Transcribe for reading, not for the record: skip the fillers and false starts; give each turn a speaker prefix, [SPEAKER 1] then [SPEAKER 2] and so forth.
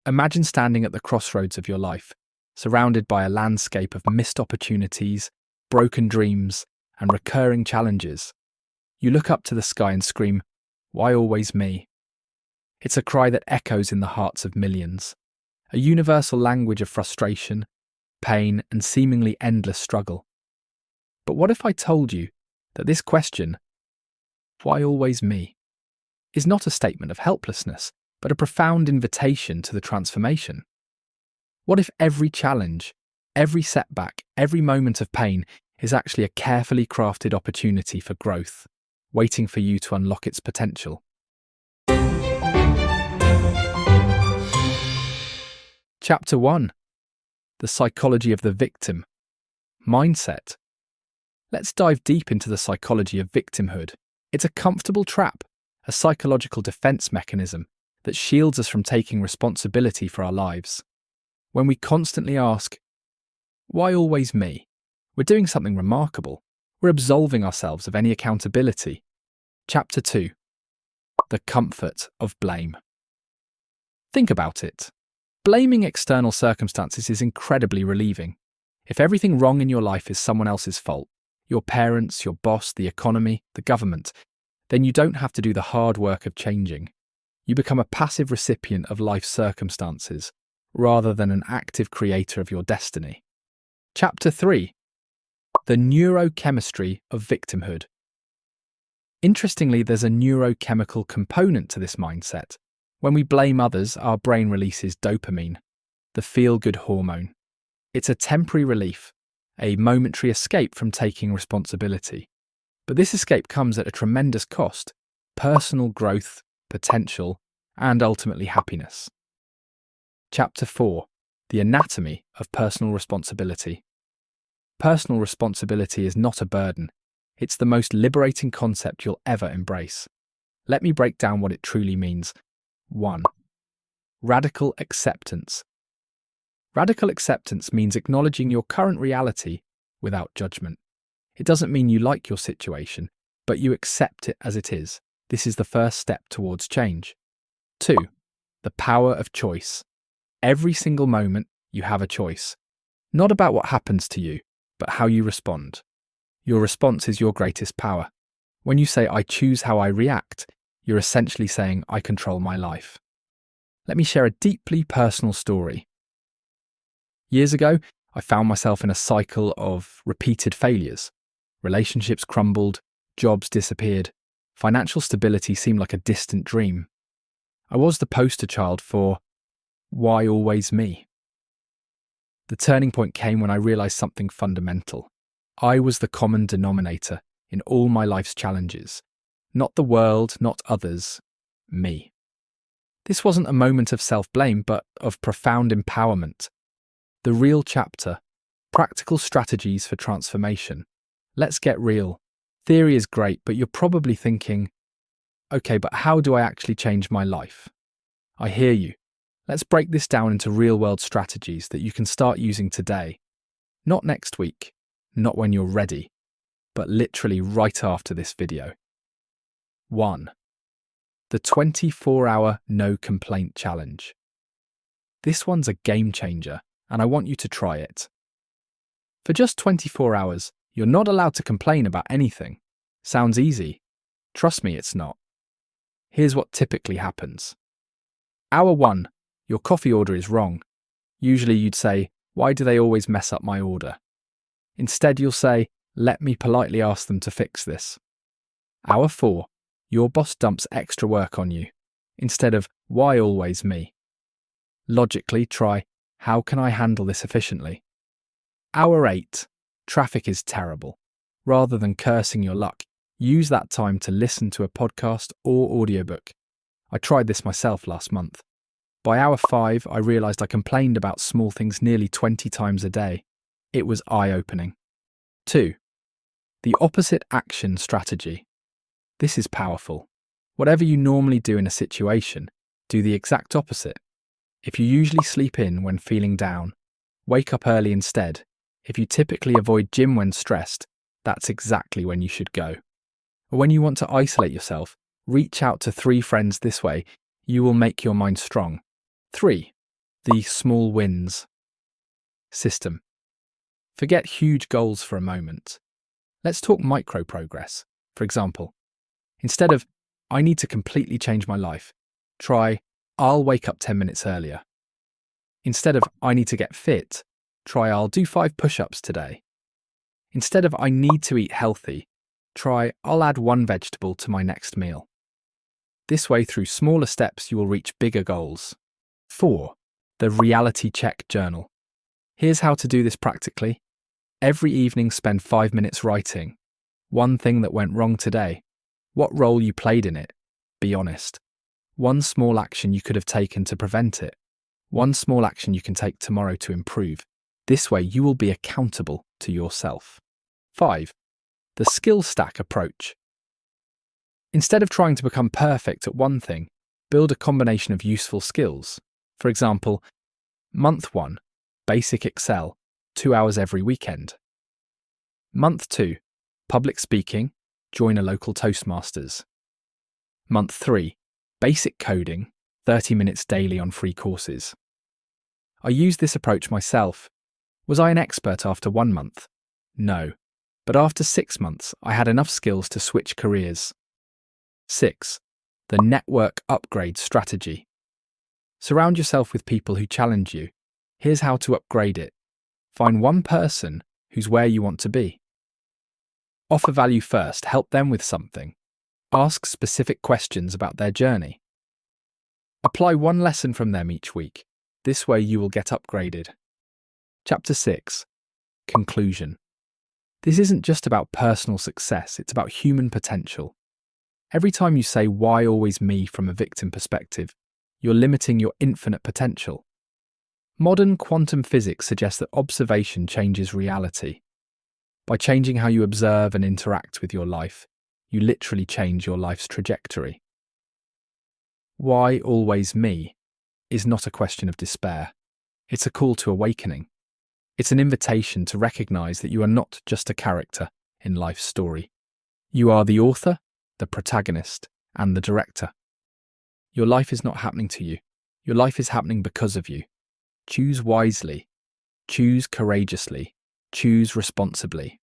[SPEAKER 1] Imagine standing at the crossroads of your life, surrounded by a landscape of missed opportunities, broken dreams, and recurring challenges. You look up to the sky and scream, "Why always me?" It's a cry that echoes in the hearts of millions, a universal language of frustration, pain, and seemingly endless struggle. But what if I told you that this question, "Why always me?" is not a statement of helplessness, but a profound invitation to the transformation? What if every challenge, every setback, every moment of pain is actually a carefully crafted opportunity for growth, waiting for you to unlock its potential? Chapter 1. The Psychology of the Victim. Mindset. Let's dive deep into the psychology of victimhood. It's a comfortable trap, a psychological defense mechanism that shields us from taking responsibility for our lives. When we constantly ask, "Why always me?" we're doing something remarkable. We're absolving ourselves of any accountability. Chapter 2. The Comfort of Blame. Think about it. Blaming external circumstances is incredibly relieving. If everything wrong in your life is someone else's fault, your parents, your boss, the economy, the government, then you don't have to do the hard work of changing. You become a passive recipient of life's circumstances, rather than an active creator of your destiny. Chapter 3. The Neurochemistry of Victimhood. Interestingly, there's a neurochemical component to this mindset. When we blame others, our brain releases dopamine, the feel-good hormone. It's a temporary relief, a momentary escape from taking responsibility. But this escape comes at a tremendous cost: personal growth, potential, and ultimately happiness. Chapter 4. The Anatomy of Personal Responsibility. Personal responsibility is not a burden. It's the most liberating concept you'll ever embrace. Let me break down what it truly means. 1. Radical acceptance. Radical acceptance means acknowledging your current reality without judgment. It doesn't mean you like your situation, but you accept it as it is. This is the first step towards change. 2. The power of choice. Every single moment, you have a choice. Not about what happens to you, but how you respond. Your response is your greatest power. When you say, "I choose how I react," you're essentially saying, "I control my life." Let me share a deeply personal story. Years ago, I found myself in a cycle of repeated failures. Relationships crumbled, jobs disappeared, financial stability seemed like a distant dream. I was the poster child for "Why always me?" The turning point came when I realized something fundamental. I was the common denominator in all my life's challenges. Not the world, not others, me. This wasn't a moment of self-blame, but of profound empowerment. The real chapter: practical strategies for transformation. Let's get real. Theory is great, but you're probably thinking, "Okay, but how do I actually change my life?" I hear you. Let's break this down into real-world strategies that you can start using today. Not next week, not when you're ready, but literally right after this video. 1. The 24-hour no complaint challenge. This one's a game changer, and I want you to try it. For just 24 hours, you're not allowed to complain about anything. Sounds easy. Trust me, it's not. Here's what typically happens. Hour 1, your coffee order is wrong. Usually you'd say, "Why do they always mess up my order?" Instead, you'll say, "Let me politely ask them to fix this." Hour 4, your boss dumps extra work on you. Instead of, "Why always me?" Logically, try, "How can I handle this efficiently?" Hour 8, traffic is terrible. Rather than cursing your luck, use that time to listen to a podcast or audiobook. I tried this myself last month. By hour 5, I realised I complained about small things nearly 20 times a day. It was eye-opening. 2. The opposite action strategy. This is powerful. Whatever you normally do in a situation, do the exact opposite. If you usually sleep in when feeling down, wake up early instead. If you typically avoid gym when stressed, that's exactly when you should go. Or when you want to isolate yourself, reach out to 3 friends this way. You will make your mind strong. 3. The small wins system. Forget huge goals for a moment. Let's talk micro progress. For example, instead of, I need to completely change my life, try, I'll wake up 10 minutes earlier. Instead of, I need to get fit, try, I'll do 5 push-ups today. Instead of, I need to eat healthy, try, I'll add 1 vegetable to my next meal. This way, through smaller steps, you will reach bigger goals. 4. The Reality Check Journal. Here's how to do this practically. Every evening, spend 5 minutes writing. One thing that went wrong today. What role you played in it. Be honest. One small action you could have taken to prevent it. One small action you can take tomorrow to improve. This way, you will be accountable to yourself. 5. The skill stack approach. Instead of trying to become perfect at one thing, build a combination of useful skills. For example, Month 1, Basic Excel, 2 hours every weekend. Month 2, Public Speaking, join a local Toastmasters. Month 3, Basic Coding, 30 minutes daily on free courses. I used this approach myself. Was I an expert after 1 month? No. But after 6 months, I had enough skills to switch careers. 6. The network upgrade strategy. Surround yourself with people who challenge you. Here's how to upgrade it. Find one person who's where you want to be. Offer value first, help them with something. Ask specific questions about their journey. Apply 1 lesson from them each week. This way you will get upgraded. Chapter 6. Conclusion. This isn't just about personal success, it's about human potential. Every time you say, why always me from a victim perspective, you're limiting your infinite potential. Modern quantum physics suggests that observation changes reality. By changing how you observe and interact with your life, you literally change your life's trajectory. Why always me is not a question of despair. It's a call to awakening. It's an invitation to recognize that you are not just a character in life's story. You are the author, the protagonist, and the director. Your life is not happening to you. Your life is happening because of you. Choose wisely. Choose courageously. Choose responsibly.